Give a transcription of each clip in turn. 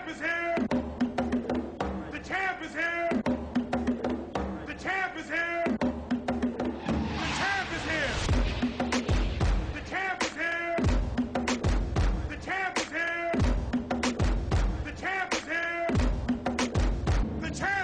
champ is here. The champ is here. The champ is here. The champ is here. The champ is here. The champ is here. The champ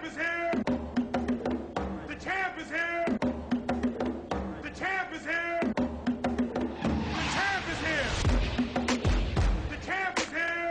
is here. The champ is here. The champ is here. The champ is here. The champ is here.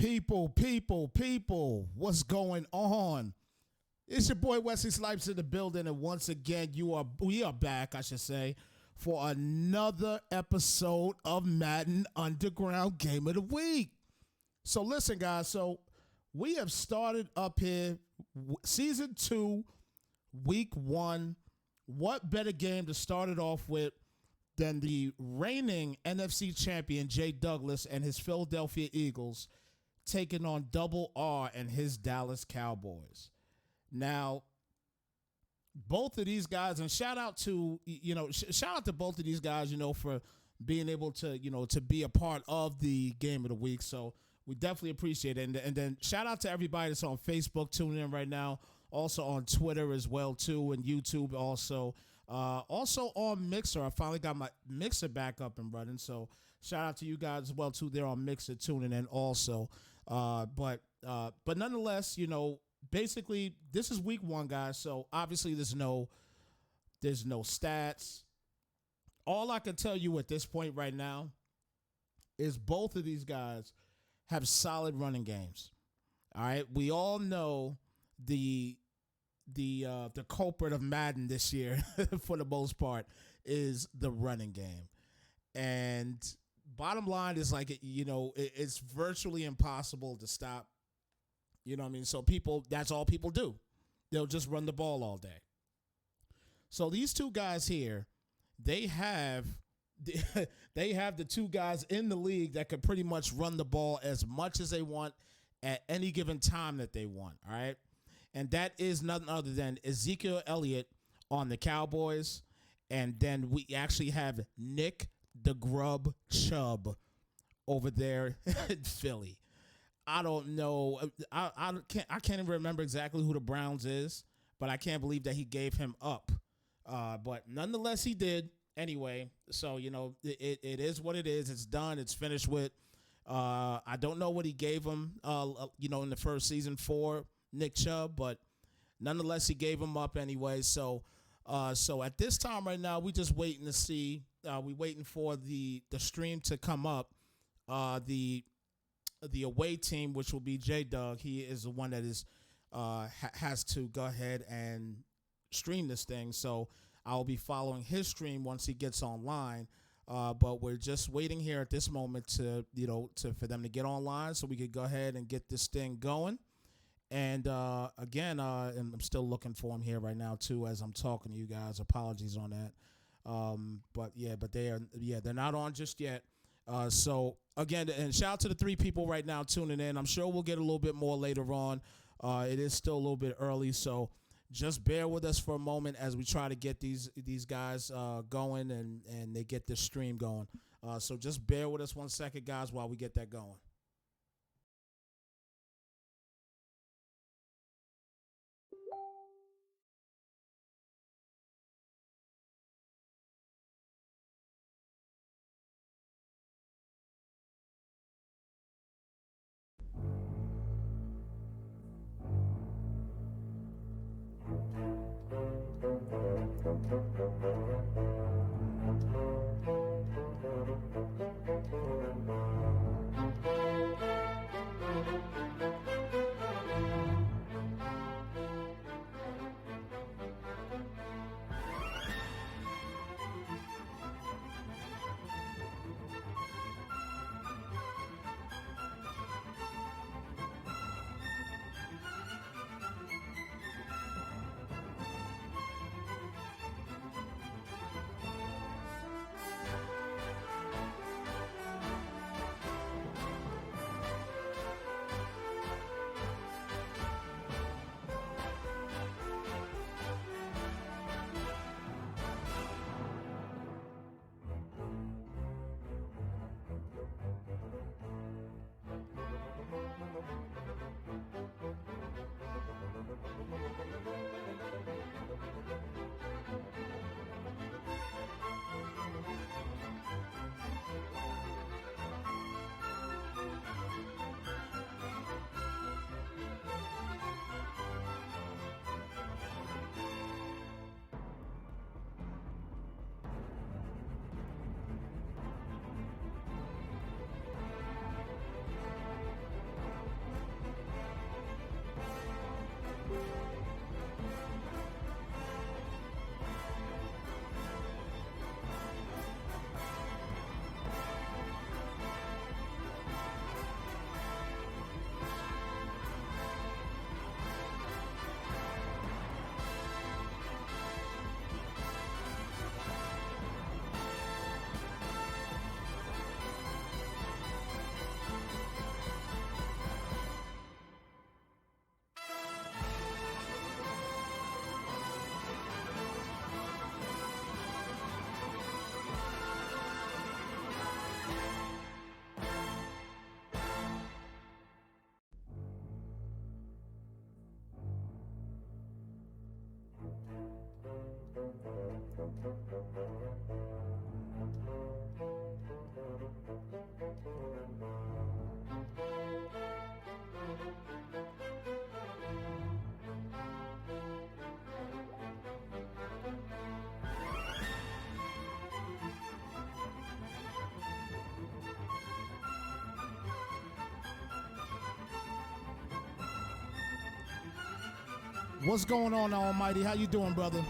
People, what's going on? It's your boy Wesley Snypz in the building, and once again, we are back, I should say, for another episode of Madden Underground Game of the Week. So listen, guys, so we have started up here, Season 2, Week 1. What better game to start it off with than the reigning NFC champion, Jay Douglas, and his Philadelphia Eagles taking on Double R and his Dallas Cowboys. Now, both of these guys, and shout out to both of these guys, for being able to, to be a part of the game of the week. So we definitely appreciate it. And then shout out to everybody that's on Facebook tuning in right now, also on Twitter as well too, and YouTube also. Also on Mixer. I finally got my Mixer back up and running. So shout out to you guys as well too. They're on Mixer tuning in also. But nonetheless, basically this is week 1, guys. So obviously there's no stats. All I can tell you at this point right now is both of these guys have solid running games. All right. We all know the culprit of Madden this year, for the most part, is the running game. And bottom line is it's virtually impossible to stop. You know what I mean? So that's all people do. They'll just run the ball all day. So these two guys here, they have the two guys in the league that could pretty much run the ball as much as they want at any given time that they want. All right. And that is nothing other than Ezekiel Elliott on the Cowboys. And then we actually have Nick the Grub Chubb over there in Philly. I don't know. I can't even remember exactly who the Browns is, but I can't believe that he gave him up. But nonetheless, he did anyway. So, it is what it is. It's done. It's finished with. I don't know what he gave him, in the first season for Nick Chubb, but nonetheless, he gave him up anyway. So at this time right now, we just waiting to see. We waiting for the stream to come up. The away team, which will be J Doug, he is the one that is has to go ahead and stream this thing. So I'll be following his stream once he gets online. But we're just waiting here at this moment to for them to get online so we could go ahead and get this thing going. And again, and I'm still looking for him here right now too as I'm talking to you guys. Apologies on that. But they're not on just yet. So again, and shout out to the 3 people right now tuning in. I'm sure we'll get a little bit more later on. It is still a little bit early, so just bear with us for a moment as we try to get these guys going and they get this stream going. So just bear with us 1 second, guys, while we get that going. What's going on, Almighty? How you doing, brother?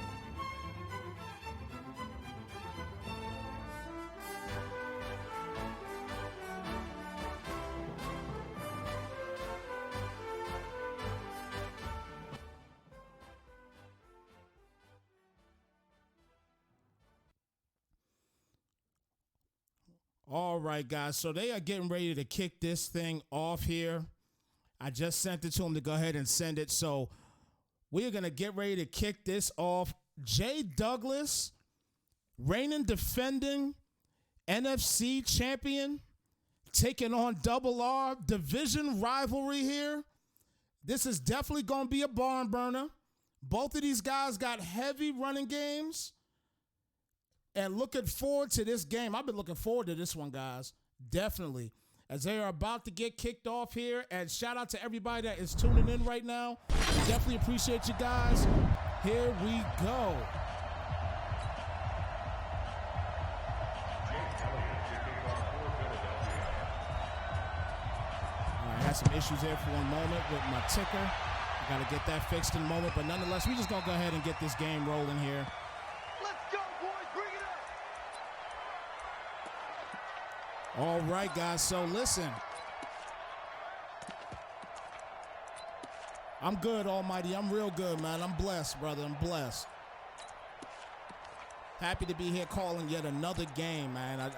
All right, guys. So they are getting ready to kick this thing off here. I just sent it to them to go ahead and send it. So we are going to get ready to kick this off. Jay Douglas, reigning defending NFC champion, taking on Double R. Division rivalry here. This is definitely going to be a barn burner. Both of these guys got heavy running games. And looking forward to this game. I've been looking forward to this one, guys. Definitely. As they are about to get kicked off here. And shout out to everybody that is tuning in right now. Definitely appreciate you guys. Here we go. I had some issues there for one moment with my ticker. I got to get that fixed in a moment. But nonetheless, we just going to go ahead and get this game rolling here. All right, guys, so listen. I'm good, Almighty. I'm real good, man. I'm blessed, brother. I'm blessed. Happy to be here calling yet another game, man.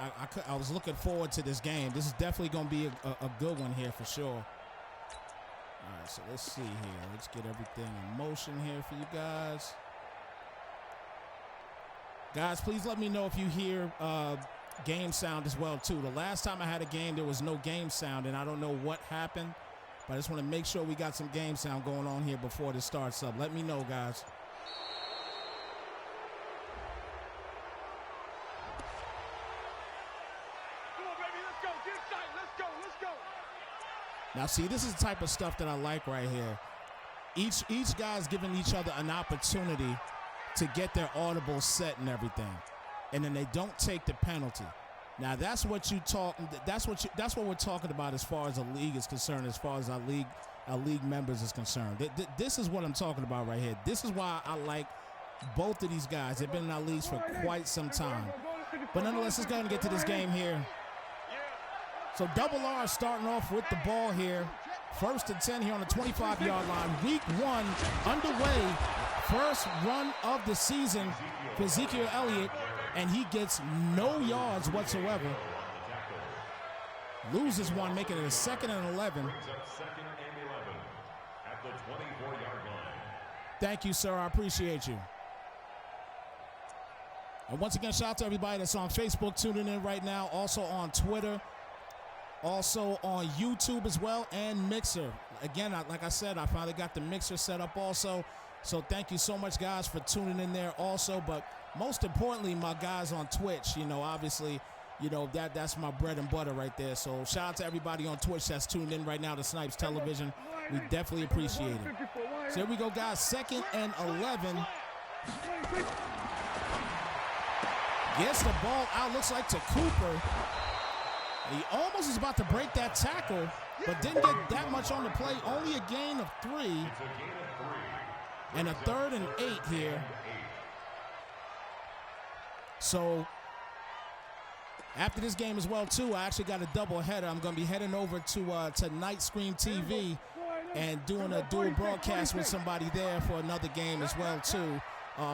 I was looking forward to this game. This is definitely going to be a good one here for sure. All right, so let's see here. Let's get everything in motion here for you guys. Guys, please let me know if you hear game sound as well too. The last time I had a game, there was no game sound, and I don't know what happened, but I just want to make sure we got some game sound going on here before this starts up. Let me know, guys. Come on, baby, let's go. Get excited. Let's go. Let's go. Now, see, this is the type of stuff that I like right here. Each guy's giving each other an opportunity to get their audible set and everything. And then they don't take the penalty. Now that's what you talk. That's what we're talking about as far as the league is concerned. As far as our league members is concerned. This is what I'm talking about right here. This is why I like both of these guys. They've been in our leagues for quite some time. But nonetheless, let's go ahead and get to this game here. So Double R starting off with the ball here. 1st and 10 here on the 25-yard line. Week 1 underway. First run of the season for Ezekiel Elliott. And he gets no yards whatsoever. Loses one, making it a 2nd and 11. Thank you, sir. I appreciate you. And once again, shout out to everybody that's on Facebook tuning in right now. Also on Twitter. Also on YouTube as well, and Mixer. Again, like I said, I finally got the Mixer set up also. So thank you so much, guys, for tuning in there also. But most importantly, my guys on Twitch, obviously, that's my bread and butter right there. So shout out to everybody on Twitch that's tuned in right now to Snypz Television. We definitely appreciate it. So here we go, guys. 2nd and 11. Gets the ball out, looks like to Cooper. He almost is about to break that tackle, but didn't get that much on the play. Only a gain of 3. And a 3rd and 8 here. So after this game as well too, I actually got a double header. I'm going to be heading over to Night Scream TV and doing a dual broadcast with somebody there for another game as well too.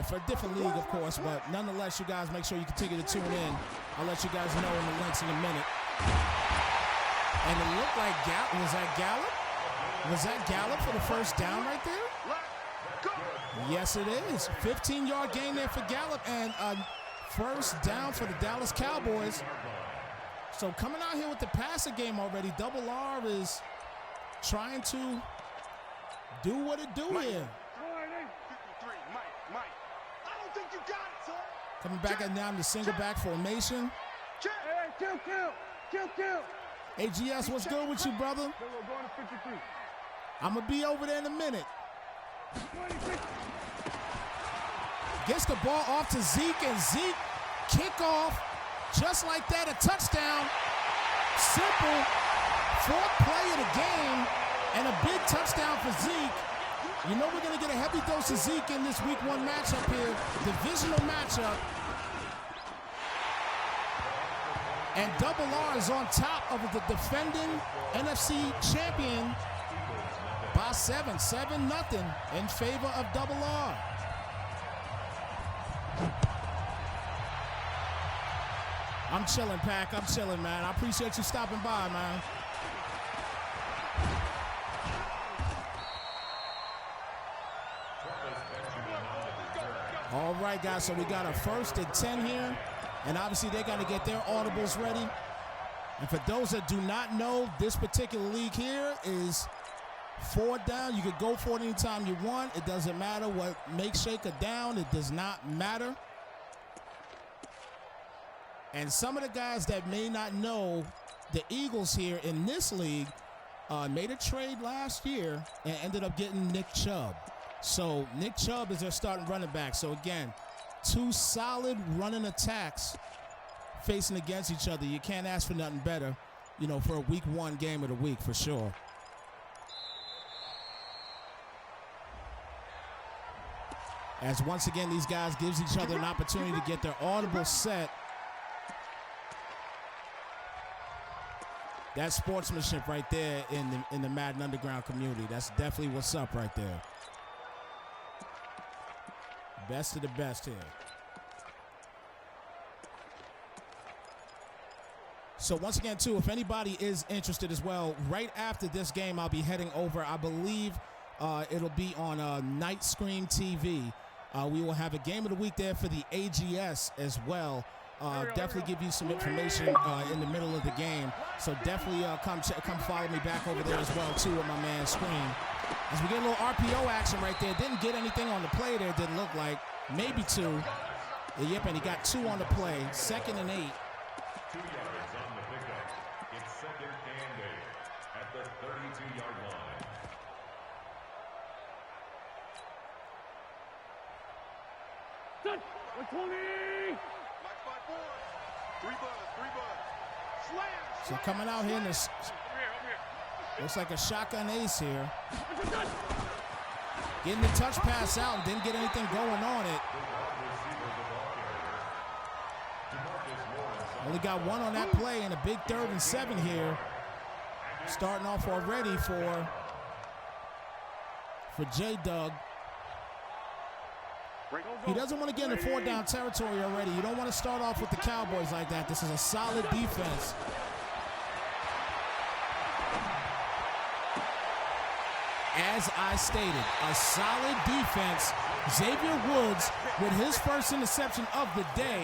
For a different league, of course, but nonetheless, you guys make sure you continue to tune in. I'll let you guys know in the links in a minute. And it looked like was that Gallup? Was that Gallup for the first down right there? Yes, it is. 15-yard gain there for Gallup and a first down for the Dallas Cowboys. So coming out here with the passing game already, Double R is trying to do what it do here. Coming back and down the single back formation. AGS, what's good with you, brother? I'm going to be over there in a minute. Gets the ball off to Zeke, and Zeke kickoff just like that, a touchdown. Simple, 4th play of the game, and a big touchdown for Zeke. You know we're going to get a heavy dose of Zeke in this week 1 matchup here. Divisional matchup. And Double R is on top of the defending NFC champion by 7-0 in favor of Double R. I'm chilling, Pac. I'm chilling, man. I appreciate you stopping by, man. All right, guys, so we got a 1st and 10 here. And obviously, they got to get their audibles ready. And for those that do not know, this particular league here is 4 down. You could go for it anytime you want. It doesn't matter what makes shake or down. It does not matter. And some of the guys that may not know, the Eagles here in this league made a trade last year and ended up getting Nick Chubb. So Nick Chubb is their starting running back. So again, 2 solid running attacks facing against each other. You can't ask for nothing better, you know, for a week 1 game of the week for sure. As once again, these guys gives each other an opportunity to get their audible set. That's sportsmanship right there in the Madden Underground community. That's definitely what's up right there. Best of the best here. So once again, too, if anybody is interested as well, right after this game, I'll be heading over. I believe it'll be on Night Scream TV. We will have a game of the week there for the AGS as well. Definitely give you some information in the middle of the game. So definitely come follow me back over there as well, too, with my man Scream. As we get a little RPO action right there. Didn't get anything on the play there, didn't look like. Maybe 2. Yep, and he got 2 on the play. 2nd and 8. 2 yards on the pickup. It's 2nd and 8 at the 32-yard line. Touch! 120! So coming out here in this, looks like a shotgun ace here. Getting the touch pass out and didn't get anything going on it. Only got 1 on that play and a big 3rd and 7 here. Starting off already for J-Dug. He doesn't want to get in 4 down territory already. You don't want to start off with the Cowboys like that. This is a solid defense. As I stated, a solid defense. Xavier Woods with his first interception of the day.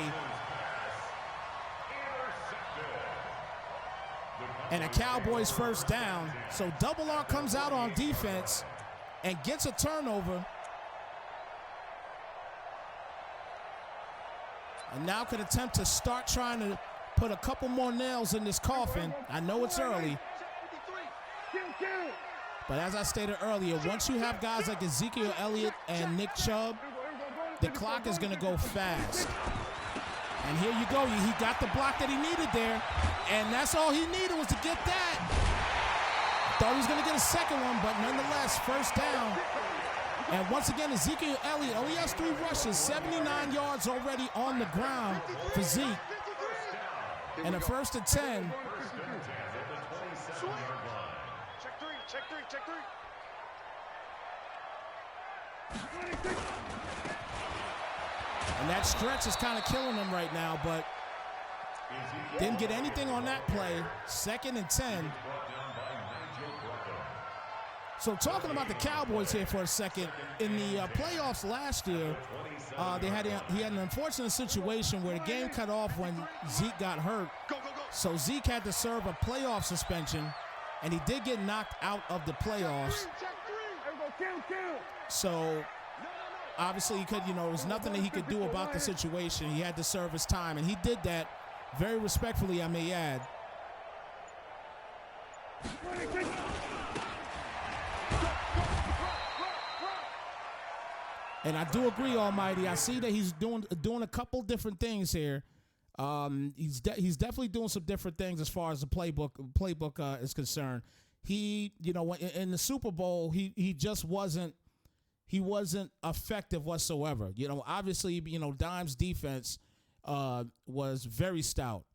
And a Cowboys 1st down. So Double R comes out on defense and gets a turnover. And now could attempt to start trying to put a couple more nails in this coffin. I know it's early. But as I stated earlier, once you have guys like Ezekiel Elliott and Nick Chubb, the clock is going to go fast. And here you go. He got the block that he needed there. And that's all he needed was to get that. Thought he was going to get a 2nd one, but nonetheless, 1st down. And once again, Ezekiel Elliott only has 3 rushes, 79 yards already on the ground for Zeke. And a 1st and 10. Check 3. And that stretch is kind of killing him right now, but didn't get anything on that play. 2nd and 10. So talking about the Cowboys here for a second, in the playoffs last year, he had an unfortunate situation where the game cut off when Zeke got hurt. So Zeke had to serve a playoff suspension, and he did get knocked out of the playoffs. So obviously he could, there was nothing that he could do about the situation. He had to serve his time, and he did that very respectfully, I may add. And I do agree, Almighty. I see that he's doing a couple different things here. He's definitely doing some different things as far as the playbook is concerned. He, in the Super Bowl, he just wasn't he wasn't effective whatsoever. You know, obviously, you know, Dime's defense was very stout.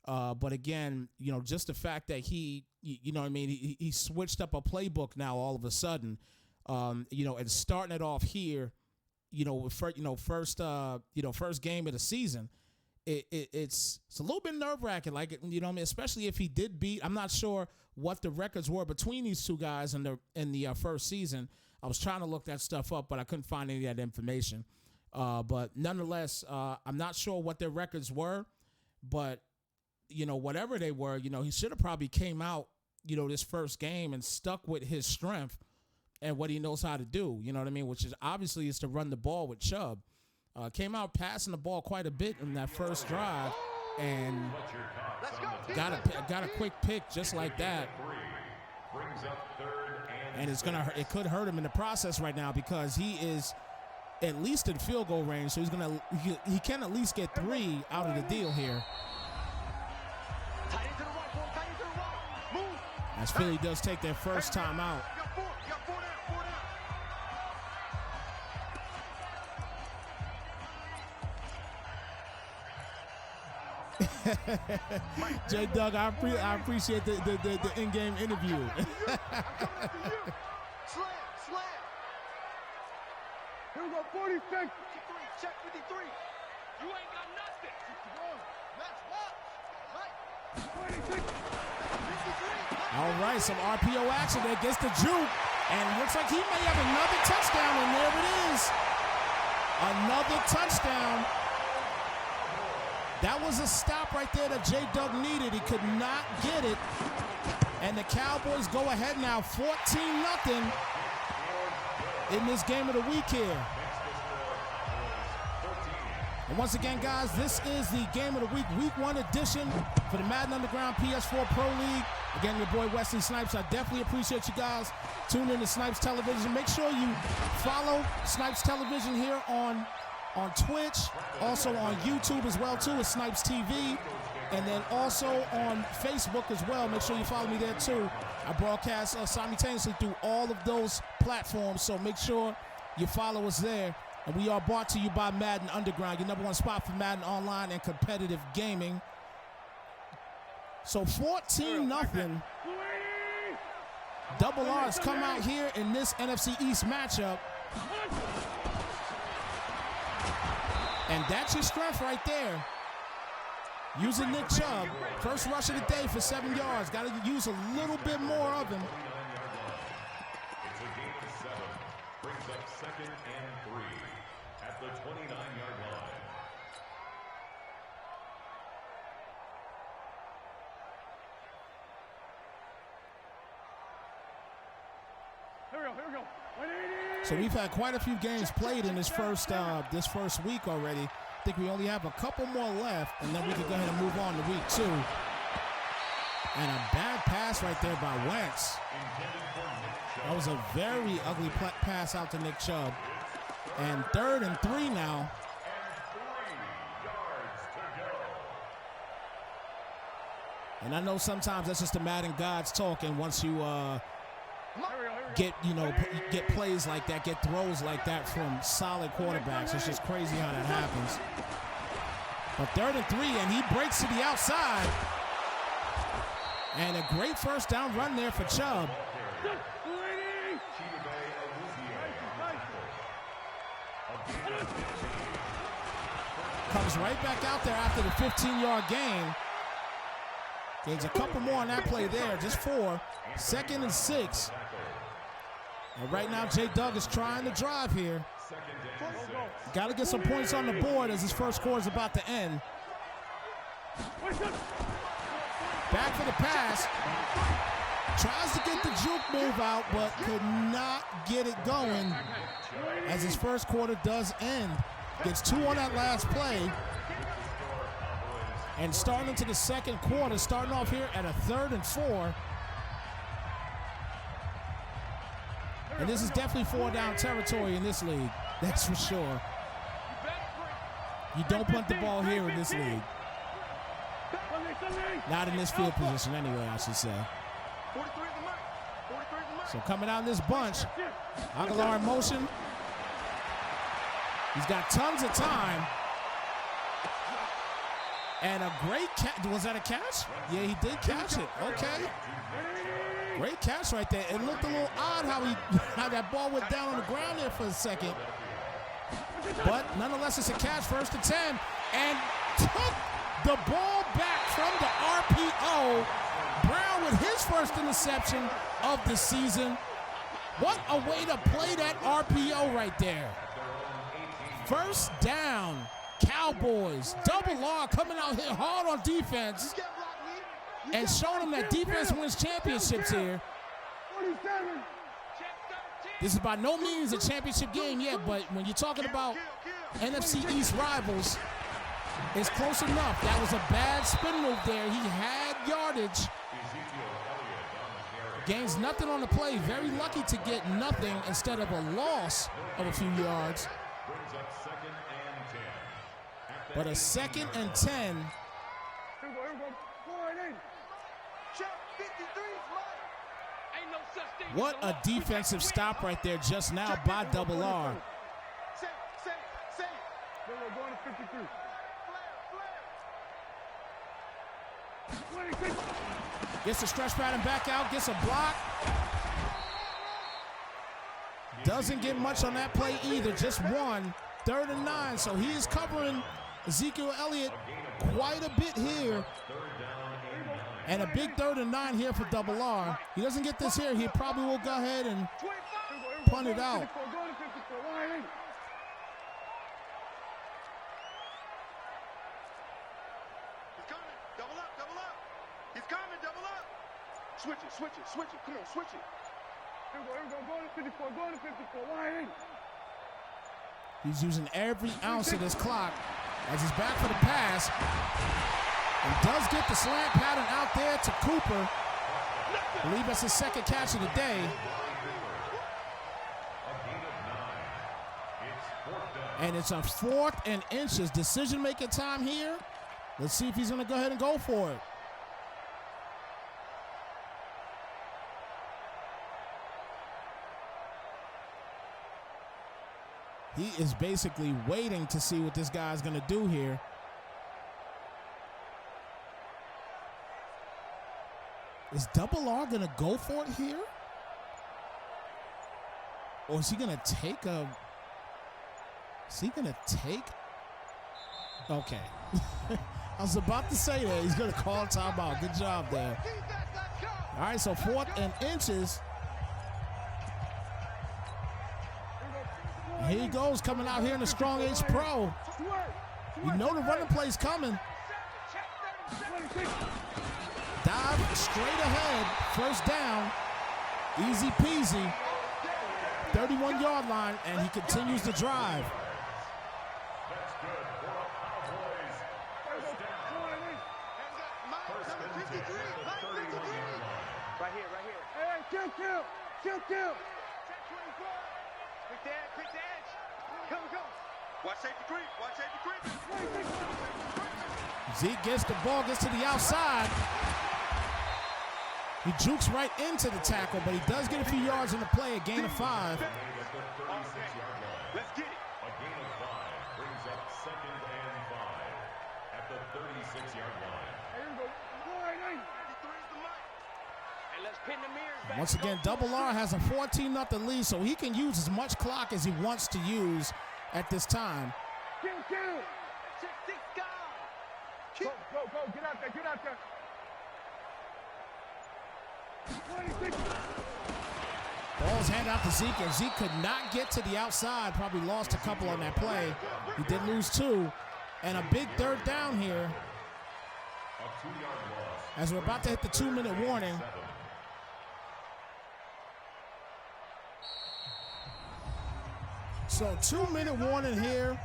But again, you know, just the fact that he, you know what I mean, he switched up a playbook now all of a sudden, you know, and starting it off here, you know, first game of the season, it's a little bit nerve-wracking, like, you know what I mean, especially if he did beat. I'm not sure what the records were between these two guys in the first season. I was trying to look that stuff up, but I couldn't find any of that information. But nonetheless, I'm not sure what their records were, but you know, whatever they were, you know, he should have probably came out, you know, this first game and stuck with his strength and what he knows how to do, you know what I mean, which is obviously is to run the ball with Chubb. Came out passing the ball quite a bit in that first drive and got a quick pick just like that. And it could hurt him in the process right now because he is at least in field goal range, so he can at least get 3 out of the deal here. As Philly does take their first time out. J. Doug, I appreciate the in-game interview. Slam. Here we go, 46. Check 53. You ain't got nothing. That's what? 26. All right, some RPO action there. Gets the juke. And looks like he may have another touchdown. And there it is. Another touchdown. That was a stop right there that J. Doug needed. He could not get it. And the Cowboys go ahead now, 14-0 in this game of the week here. And once again, guys, this is the game of the week, week 1 edition for the Madden Underground PS4 Pro League. Again, your boy Wesley Snypz. I definitely appreciate you guys tuning in to Snypz Television. Make sure you follow Snypz Television here on Twitch, also on YouTube as well too, it's Snypz TV, and then also on Facebook as well. Make sure you follow me there too. I broadcast simultaneously through all of those platforms, so make sure you follow us there. And we are brought to you by Madden Underground, your #1 spot for Madden online and competitive gaming. So 14-0. Double R's come out here in this NFC East matchup. And that's your strength right there. Using Nick Chubb. First rush of the day for 7 yards. Got to use a little bit more of him. It's a game of 7. Brings up 2nd and 3 at the 29-yard line. Here we go. 180. So we've had quite a few games played in this first week already. I think we only have a couple more left, and then we can go ahead and move on to week 2. And a bad pass right there by Wentz. That was a very ugly pass out to Nick Chubb. And 3rd and 3 now. And I know sometimes that's just the Madden gods talking once you get plays like that, get throws like that from solid quarterbacks. It's just crazy how that happens. But 3rd and 3, and he breaks to the outside. And a great first down run there for Chubb. Comes right back out there after the 15-yard gain. Gains a couple more on that play there, just 4. 2nd and 6. And right now, J. Doug is trying to drive here. Got to get some points on the board as his first quarter is about to end. Back for the pass. Tries to get the juke move out, but could not get it going as his first quarter does end. Gets 2 on that last play. And starting into the second quarter, starting off here at a 3rd and 4. And this is definitely 4-down territory in this league. That's for sure. You don't punt the ball here in this league. Not in this field position anyway, I should say. So coming out in this bunch, Aguilar in motion. He's got tons of time. And a great catch. Was that a catch? Yeah, he did catch it. Okay. Great catch right there. It looked a little odd how that ball went down on the ground there for a second. But nonetheless, it's a catch, 1st and 10. And took the ball back from the RPO. Brown with his first interception of the season. What a way to play that RPO right there. 1st down, Cowboys. Double R coming out here hard on defense and showing them that defense wins championships here. This is by no means a championship game yet, but when you're talking about NFC East rivals, it's close enough. That was a bad spin move there. He had yardage. Gains nothing on the play. Very lucky to get nothing instead of a loss of a few yards. But a 2nd and 10. What a defensive stop right there just now by Double R. Gets a stretch pattern back out, gets a block. Doesn't get much on that play either, just one. 3rd and 9, so he is covering Ezekiel Elliott quite a bit here. And a big 3rd and 9 here for Double R. He doesn't get this here, he probably will go ahead and punt it out. Switch it. Come on, switch it. Here we go. Go to 54. Go to 54. Line. He's using every ounce of this clock as he's back for the pass. And does get the slant pattern out there to Cooper. I believe that's his 2nd catch of the day. And it's a 4th and inches. Decision-making time here. Let's see if he's going to go ahead and go for it. He is basically waiting to see what this guy's going to do here. Is Double R going to go for it here? Or is he going to take a... Is he going to take... Okay. I was about to say that. He's going to call timeout. Good job there. All right, so 4th and inches. Here he goes, coming out here in the Strong H Pro. You know the running play's coming. Dive straight ahead, 1st down. Easy peasy. 31-yard line, and he continues to drive. Right here. Hey, kill. Quick edge. Come. Watch safety creep. Zeke gets the ball, gets to the outside. He jukes right into the tackle, but he does get a few yards in the play, a gain of 5. Let's get it. A gain of 5 brings up 2nd and 5 at the 36-yard line. And let's pin the mirrors back. Once again, Double R has a 14-0 lead, so he can use as much clock as he wants to use at this time. Kill. Six guys. Go. Get out there. 26. Ball's handed out to Zeke, and Zeke could not get to the outside. Probably lost a couple on that play. He did lose 2. And a big 3rd down here A 2-yard loss. as we're about to hit the 2-minute warning. So 2-minute warning here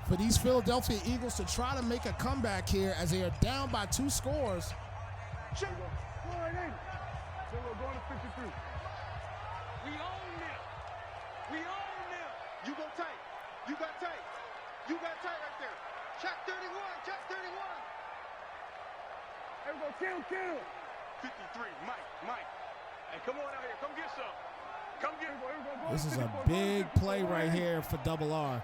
for these Philadelphia Eagles to try to make a comeback here as they are down by 2 scores. We're going to 53. We own them. You go tight. You got tight right there. Check 31. Hey, we go kill. 53. Mike. Hey, come on out here. Come get some. This is a big play right here for Double R.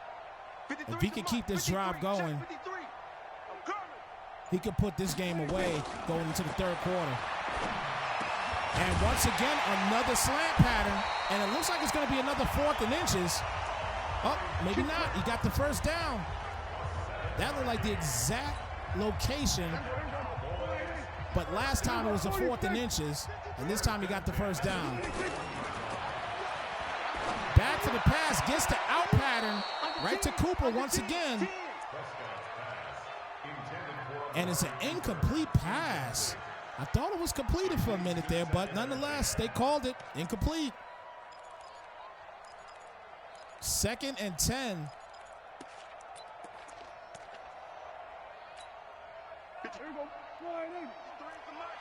If he can keep this drive going, he could put this game away going into the third quarter. And once again, another slant pattern, and it looks like it's going to be another 4th and inches. Oh, maybe not. He got the first down. That looked like the exact location, but last time it was a 4th and inches, and this time he got the first down. Back to the pass, gets the out pattern, right to Cooper once again. And it's an incomplete pass. I thought it was completed for a minute there, but nonetheless, they called it incomplete. 2nd and 10.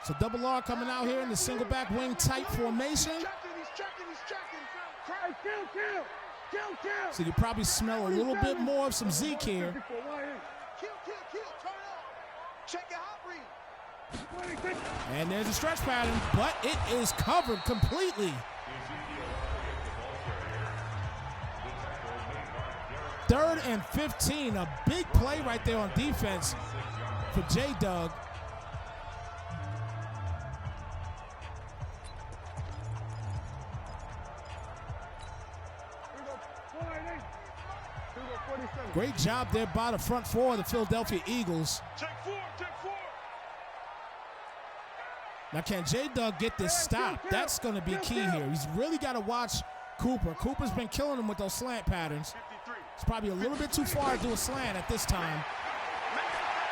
So Double R coming out here in the single back wing tight formation. So you probably smell a little bit more of some Zeke here. And there's a stretch pattern, but it is covered completely. 3rd and 15, a big play right there on defense for J-Dug. Great job there by the front four of the Philadelphia Eagles. Now, can J-Dug get this stop? That's going to be key here. He's really got to watch Cooper. Cooper's been killing him with those slant patterns. It's probably a little bit too far to do a slant at this time,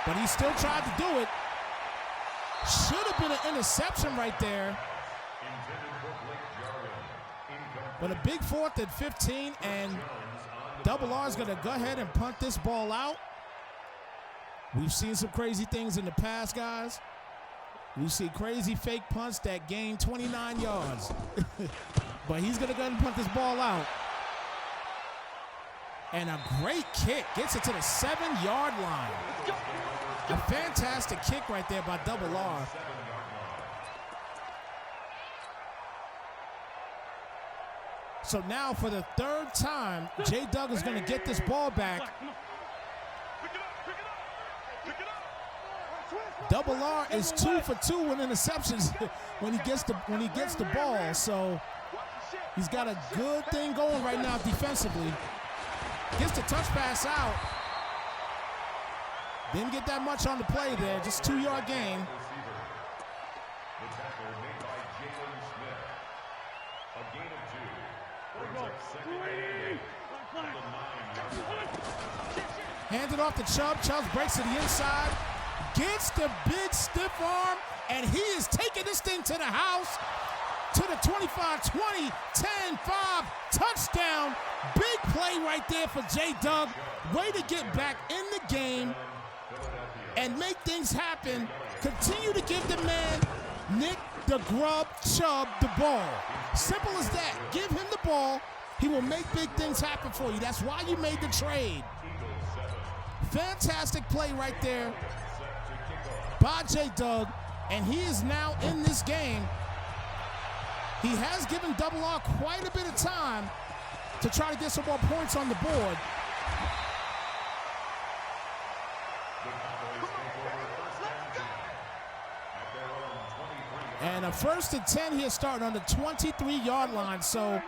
but he still tried to do it. Should have been an interception right there. But a big 4th and 15, and Double R is going to go ahead and punt this ball out. We've seen some crazy things in the past, guys. We see crazy fake punts that gain 29 yards. But he's going to go ahead and punt this ball out. And a great kick. Gets it to the 7-yard line. A fantastic kick right there by Double R. So now for the 3rd time, J-Dug is going to get this ball back. Double R is 2 for 2 with interceptions when he gets the ball. So he's got a good thing going right now defensively. Gets the touch pass out. Didn't get that much on the play there. Just 2-yard gain. Handed off to Chubb. Chubb breaks to the inside. Gets the big stiff arm, and he is taking this thing to the house. To the 25, 20, 10, 5, touchdown. Big play right there for J-Dug. Way to get back in the game and make things happen. Continue to give the man, Nick the Grub Chubb, the ball. Simple as that. Give him the ball. He will make big things happen for you. That's why you made the trade. Fantastic play right there by J-Dug, and he is now in this game. He has given Double R quite a bit of time to try to get some more points on the board. And a 1st and 10 here starting on the 23-yard line. So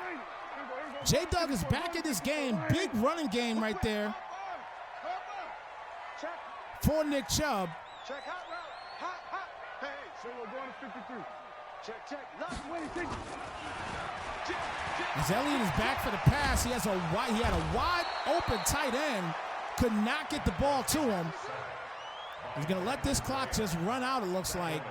J-Dug is back in this game. Big running game right there for Nick Chubb. Check hot route. Hot. Hey, so we're going to 53. Check. As Elliott is back for the pass, he had a wide open tight end. Could not get the ball to him. He's going to let this clock just run out, it looks like.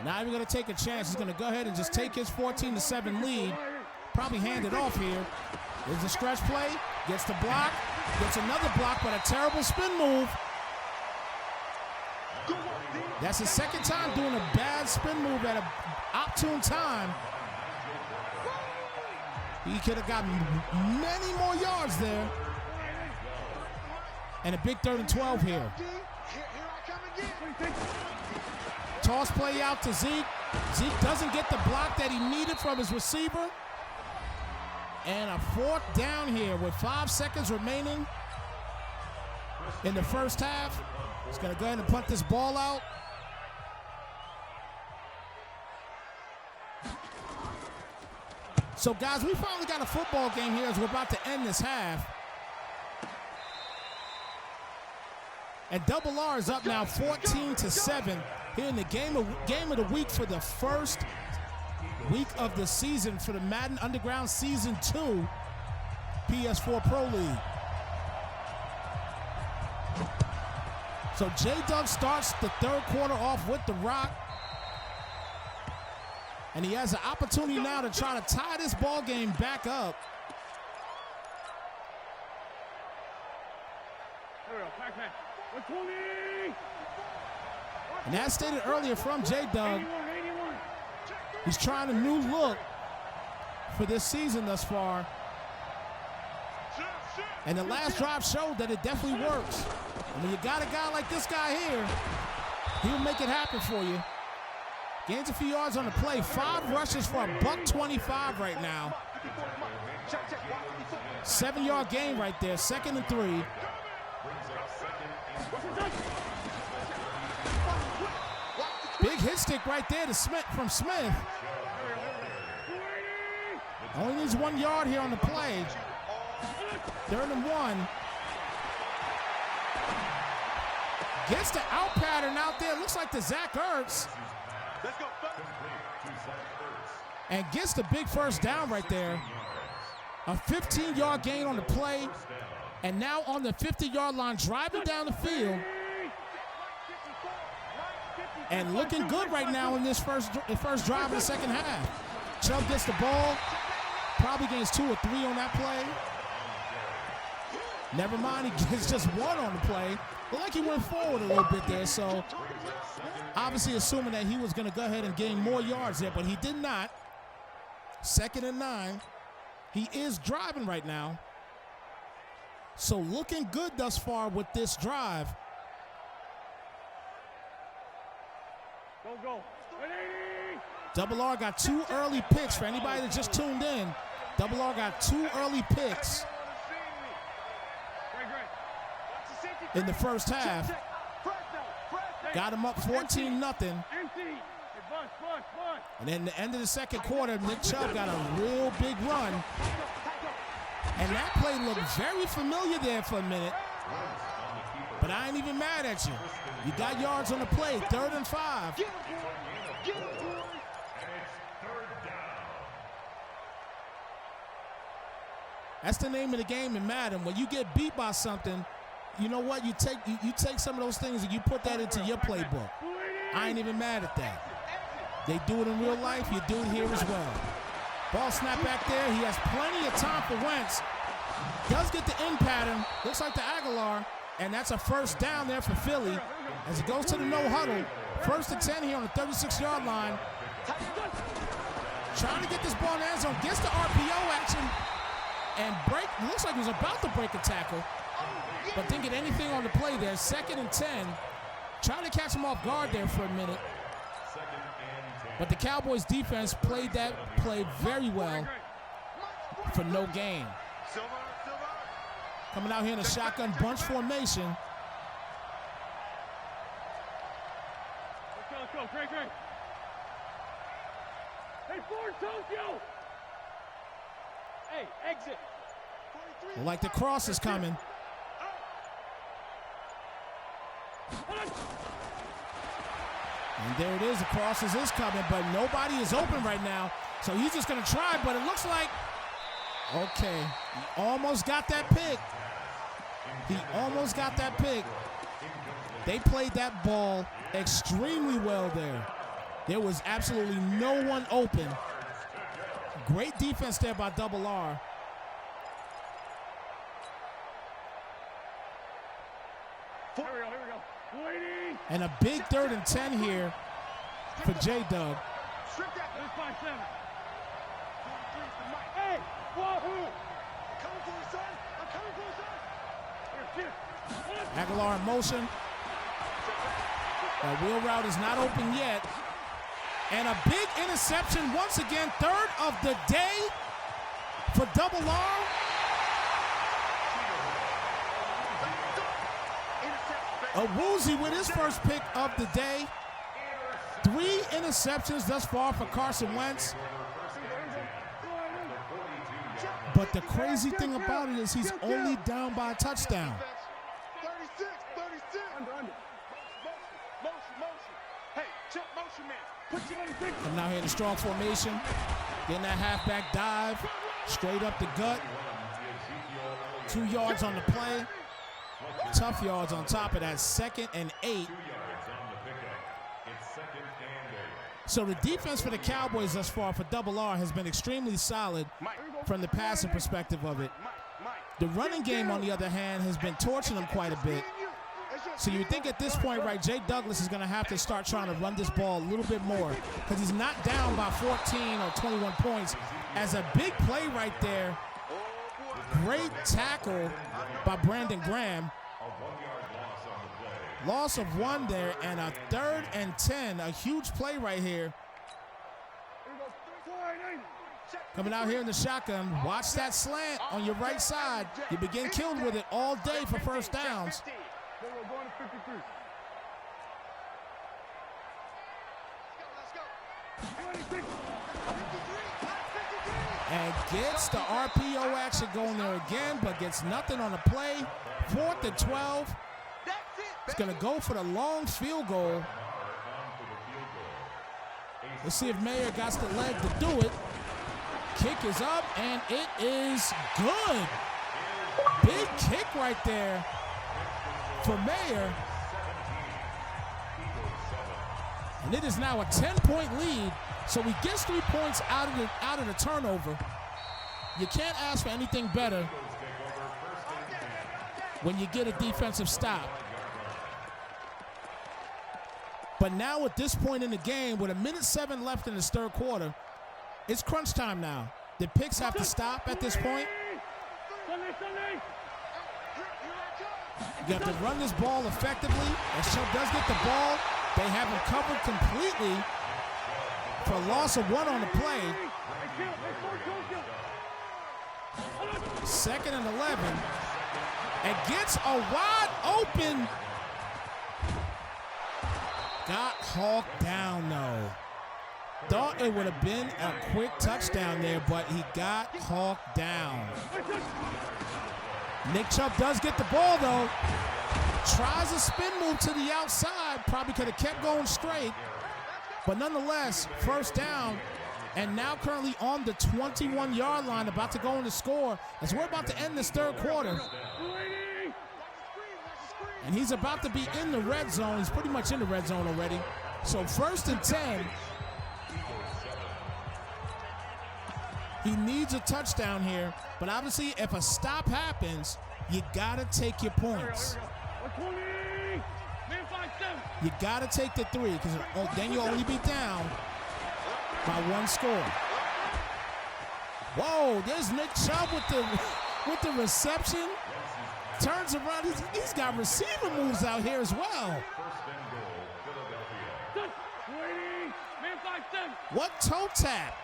Not even going to take a chance. He's going to go ahead and just take his 14-7 lead. Probably hand it off here. There's a stretch play. Gets the block. Gets another block, but a terrible spin move. That's his 2nd time doing a bad spin move at an opportune time. He could have gotten many more yards there. And a big 3rd and 12 here. Toss play out to Zeke. Zeke doesn't get the block that he needed from his receiver. And a 4th down here with 5 seconds remaining in the first half. He's going to go ahead and punt this ball out. So, guys, we finally got a football game here as we're about to end this half. And Double R is up now 14-7 here in the game of the week for the first week of the season for the Madden Underground Season 2 PS4 Pro League. So J-Dub starts the 3rd quarter off with the rock. And he has an opportunity now to try to tie this ball game back up. And as stated earlier from J-Dub, he's trying a new look for this season thus far. And the last drive showed that it definitely works. And when you got a guy like this guy here, he'll make it happen for you. Gains a few yards on the play. 5 rushes for a $125 right now. 7-yard gain right there. 2nd and 3. Big hit stick right there to Smith from Smith. Only needs 1 yard here on the play. 3rd and 1. Gets the out pattern out there. Looks like the Zach Ertz. And gets the big first down right there. A 15-yard gain on the play. And now on the 50-yard line, driving down the field. And looking good right now in this first drive of the second half. Chubb gets the ball. Probably gains 2 or 3 on that play. Never mind, he gets just 1 on the play. Looked like he went forward a little bit there, so obviously assuming that he was going to go ahead and gain more yards there, but he did not. 2nd and 9. He is driving right now. So looking good thus far with this drive. Go. Double R got 2 early picks for anybody that just tuned in. Double R got 2 early picks in the first half. Got him up 14-0. And then the end of the second quarter, Nick Chubb got a real big run. And that play looked very familiar there for a minute. But I ain't even mad at you. You got yards on the play, 3rd and 5. That's the name of the game in Madden. When you get beat by something, you know what? You take some of those things and you put that into your playbook. I ain't even mad at that. They do it in real life. You do it here as well. Ball snap back there. He has plenty of time for Wentz. Does get the in pattern. Looks like the Aguilar. And that's a first down there for Philly as it goes to the no huddle. 1st and 10 here on the 36-yard line. Trying to get this ball in the end zone. Gets the RPO action. And looks like he was about to break a tackle, but didn't get anything on the play there. 2nd and 10. Trying to catch him off guard there for a minute. But the Cowboys defense played that play very well for no gain. Coming out here in a shotgun bunch formation. Let's go. Great. Hey, Ford Tokyo! Hey, exit. Like the cross is coming. And there it is. The crosses is coming, but nobody is open right now. So he's just going to try, but it looks like, okay, he almost got that pick. They played that ball extremely well there. There was absolutely no one open. Great defense there by Double R. Here we go. And a big 3rd and 10 here for J-Dub. Hey, wahoo! Coming for you, son. I'm coming for you, son. Aguilar in motion. That wheel route is not open yet. And a big interception once again, third of the day for Double R. Woozy with his first pick of the day. 3 interceptions thus far for Carson Wentz. But the crazy thing about it is he's only down by a touchdown. 36. Motion. Hey, check motion, man. Put your on the big. Coming out here in a strong formation. Getting that halfback dive. Straight up the gut. 2 yards on the play. Tough yards on top of that. 2nd and 8. So the defense for the Cowboys thus far for Double R has been extremely solid from the passing perspective of it. The running game, on the other hand, has been torching them quite a bit. So you think at this point, right, Jay Douglas is going to have to start trying to run this ball a little bit more because he's not down by 14 or 21 points. As a big play right there, great tackle by Brandon Graham. Loss of 1 there, and a 3rd and 10, a huge play right here. Coming out here in the shotgun, watch that slant on your right side. You begin killed with it all day for first downs. And gets the RPO action going there again, but gets nothing on the play. 4th and 12. It's going to go for the long field goal. Let's see if Mayer got the leg to do it. Kick is up, and it is good. Big kick right there for Mayer. And it is now a 10-point lead. So he gets 3 points out of the turnover. You can't ask for anything better when you get a defensive stop. But now at this point in the game, with 1:07 left in this 3rd quarter, it's crunch time now. The picks have to stop at this point. You have to run this ball effectively. As Chubb does get the ball, they have him covered completely for loss of 1 on the play. 2nd and 11. And gets a wide open. Got hawked down, though. Thought it would have been a quick touchdown there, but he got hawked down. Nick Chubb does get the ball, though. Tries a spin move to the outside. Probably could have kept going straight. But nonetheless, first down. And now currently on the 21-yard line, about to go in to score as we're about to end this 3rd quarter. And he's about to be in the red zone. He's pretty much in the red zone already. So 1st and 10. He needs a touchdown here. But obviously, if a stop happens, you got to take your points. You got to take the 3 because then you'll only be down by 1 score. Whoa, there's Nick Chubb with the reception. Turns around. He's got receiver moves out here as well. What toe tap?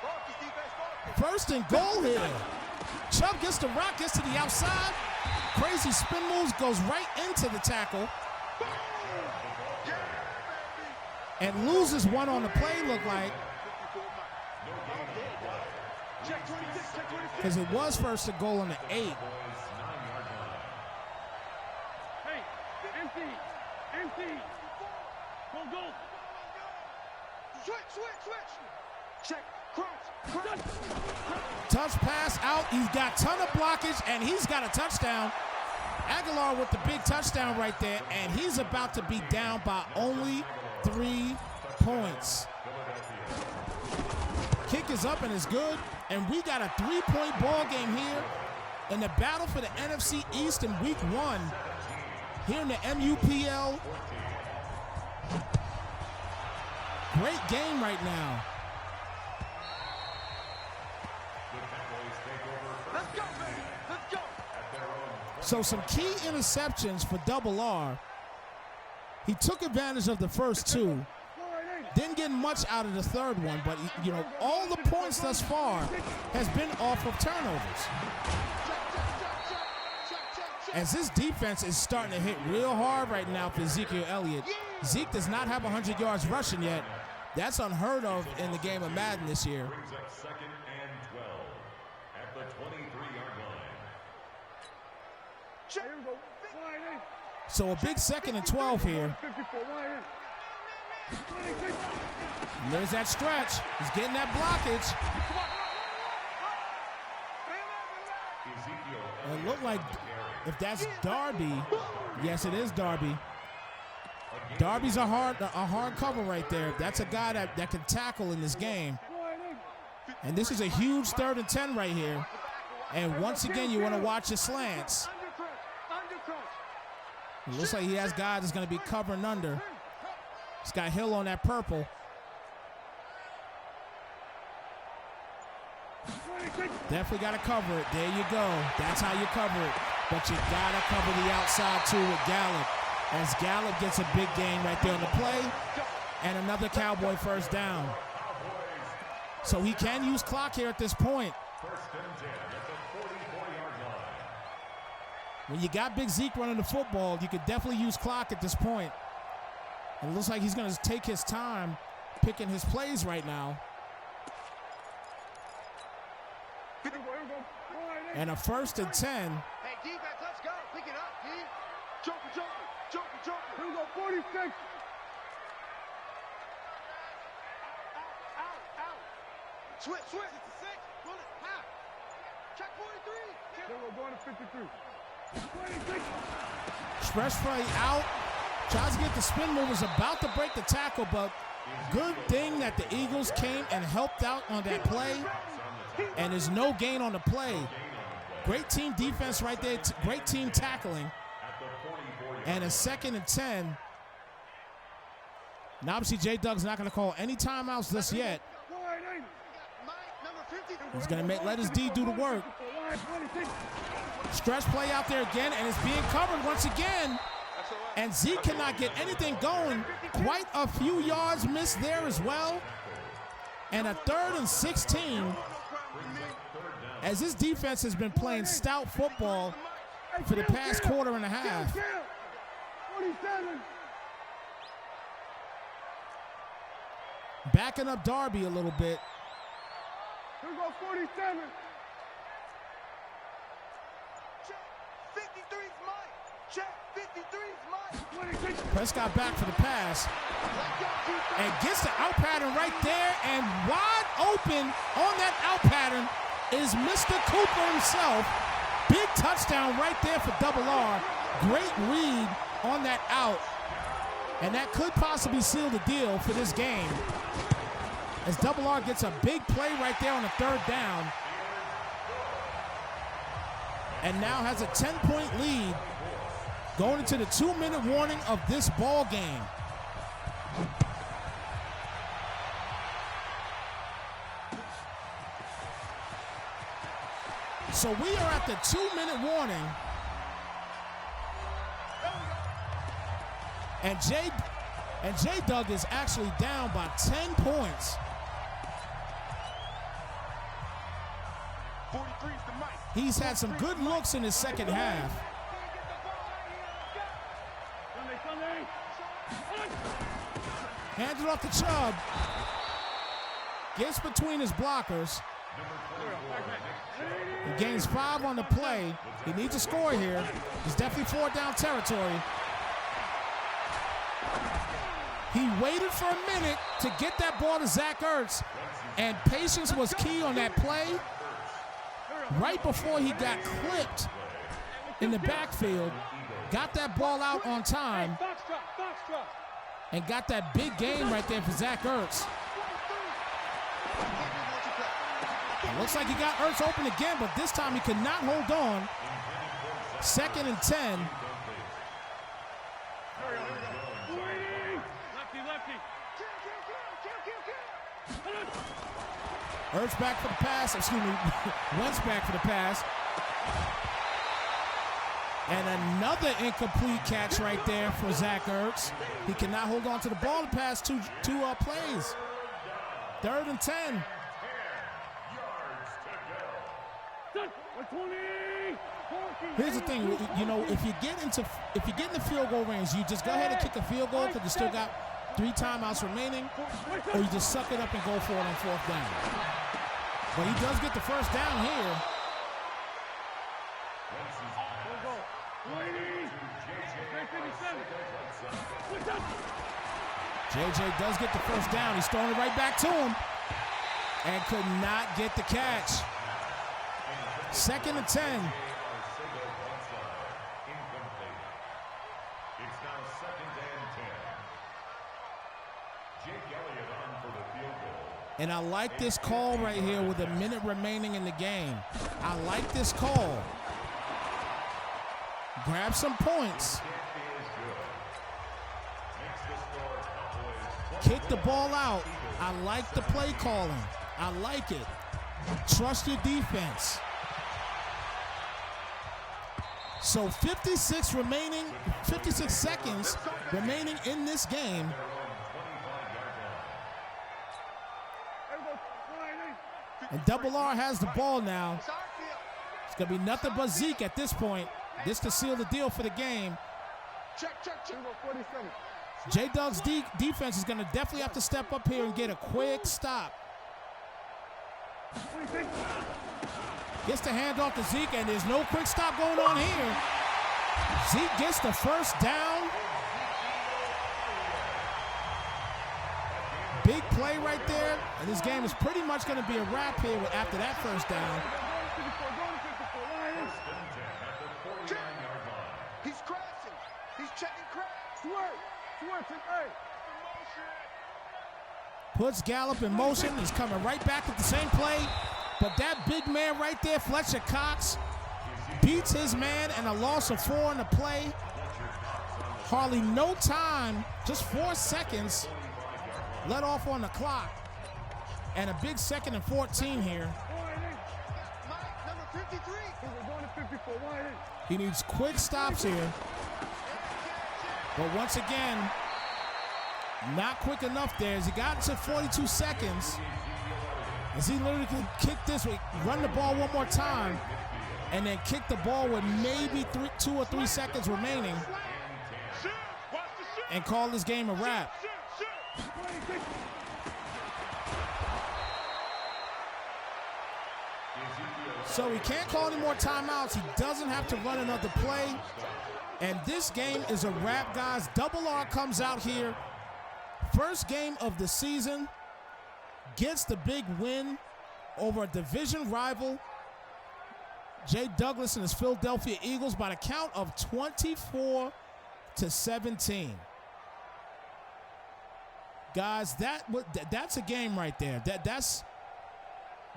1st and goal here. Chubb gets the rock, gets to the outside. Crazy spin moves, goes right into the tackle. And loses 1 on the play, look like. Because it was 1st and goal on the 8. Empty. Go. Switch. Check. Crunch. Touch pass out. He's got ton of blockage, and he's got a touchdown. Aguilar with the big touchdown right there, and he's about to be down by only 3 points. Kick is up and is good, and we got a 3-point ball game here in the battle for the NFC East in Week 1 here in the MUPL. Great game right now. Let's go. So some key interceptions for Double R. He took advantage of the first 2. Didn't get much out of the third one, but, you know, all the points thus far has been off of turnovers. As this defense is starting to hit real hard right now for Ezekiel Elliott. Zeke does not have 100 yards rushing yet. That's unheard of in the game of Madden this year. Brings up 2nd and 12 at the 23-yard line. So a big 2nd and 12 here. And there's that stretch. He's getting that blockage. And it looked like if that's Darby, yes, it is Darby. Darby's a hard cover right there. That's a guy that can tackle in this game. And this is a huge 3rd and 10 right here. And once again, you want to watch your slants. It looks like he has guys that's going to be covering under. He's got Hill on that purple. Definitely got to cover it. There you go. That's how you cover it. But you got to cover the outside too with Gallup. As Gallup gets a big gain right there on the play. And another Cowboy first down. So he can use clock here at this point. 1st and 10 at the 44-yard line. When you got Big Zeke running the football, you could definitely use clock at this point. It looks like he's going to take his time picking his plays right now. And a 1st and 10. Hey, defense, let's go. Pick it up, D. Joker. Here we go, 46. Out. Switch. It's a 6. Pull it. Half. Check 43. Then we're going to 53. 26. Stretch play out. Tries to get the spin move. Was about to break the tackle, but good thing that the Eagles came and helped out on that play. And there's no gain on the play. Great team defense right there. Great team tackling. And a 2nd and 10. Now, obviously, J. Doug's not going to call any timeouts just yet. He's going to let his D do the work. Stretch play out there again, and it's being covered once again. And Zeke cannot get anything going. Quite a few yards missed there as well. And a 3rd and 16. As this defense has been playing stout football for the past quarter and a half. Backing up Darby a little bit. Here we go, 47. 53's mine. Check, 53's mine. Prescott back for the pass. And gets the out pattern right there. And wide open on that out pattern is Mr. Cooper himself. Big touchdown right there for Double R. Great read on that out. And that could possibly seal the deal for this game. As Double R gets a big play right there on the 3rd down. And now has a 10-point lead going into the 2-minute warning of this ball game. So we are at the 2-minute warning. And J. Doug is actually down by 10 points. 43's the mic. He's had some good looks in his second half. Hands it off to Chubb. Gets between his blockers. He gains 5 on the play. He needs a score here. He's definitely 4th down territory. He waited for a minute to get that ball to Zach Ertz, and patience was key on that play. Right before he got clipped in the backfield, got that ball out on time, and got that big game right there for Zach Ertz. It looks like he got Ertz open again, but this time he could not hold on. 2nd and 10. Ertz back for the pass. Excuse me. Wentz back for the pass. And another incomplete catch right there for Zach Ertz. He cannot hold on to the ball the past two plays. 3rd and 10. Here's the thing, you know, if you get in the field goal range, you just go ahead and kick a field goal because you still got 3 timeouts remaining, or you just suck it up and go for it on 4th down. But he does get the first down here. JJ does get the first down. He's throwing it right back to him and could not get the catch. 2nd and 10. And I like this call right here with a minute remaining in the game. I like this call. Grab some points. Kick the ball out. I like the play calling. I like it. Trust your defense. So 56 seconds remaining in this game. And Double R has the ball now. It's going to be nothing but Zeke at this point. This could seal the deal for the game. J-Dug's defense is going to definitely have to step up here and get a quick stop. Gets the handoff to Zeke, and there's no quick stop going on here. Zeke gets the first down. Big play right there, and this game is pretty much going to be a wrap here after that first down. He's crashing. He's checking crash. Puts Gallup in motion. He's coming right back at the same play. But that big man right there, Fletcher Cox, beats his man, and a loss of 4 on the play. Hardly no time, just 4 seconds let off on the clock. And a big 2nd and 14 here. He needs quick stops here. But once again, not quick enough there. As he got to 42 seconds, as he literally can kick this, run the ball one more time, and then kick the ball with maybe 2 or 3 seconds remaining, and call this game a wrap. So he can't call any more timeouts. He doesn't have to run another play. And this game is a wrap, guys. Double R comes out here. First game of the season. Gets the big win over a division rival, Jay Douglas and his Philadelphia Eagles, by the count of 24-17. Guys, that's a game right there.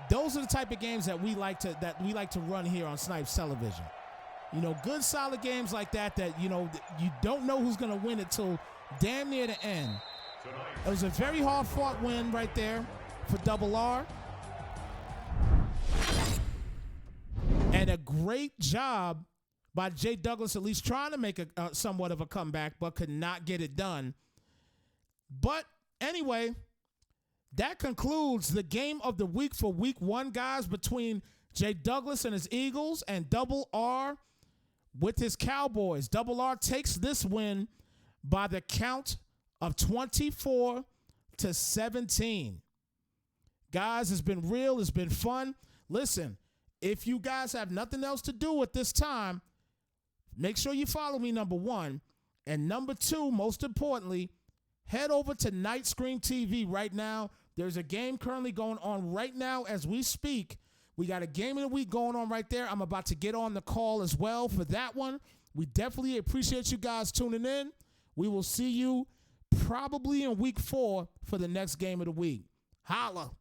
Those are the type of games that we like to run here on Snypz Television. You know, good solid games like that you know you don't know who's going to win it till damn near the end. It was a very hard fought win right there for Double R. And a great job by Jay Douglas, at least trying to make a somewhat of a comeback, but could not get it done. But anyway, that concludes the game of the week for week 1, guys, between Jay Douglas and his Eagles and Double R with his Cowboys. Double R takes this win by the count of 24-17. Guys, it's been real. It's been fun. Listen, if you guys have nothing else to do at this time, make sure you follow me, number 1. And number 2, most importantly, head over to Night Scream TV right now. There's a game currently going on right now as we speak. We got a game of the week going on right there. I'm about to get on the call as well for that one. We definitely appreciate you guys tuning in. We will see you probably in week 4 for the next game of the week. Holla.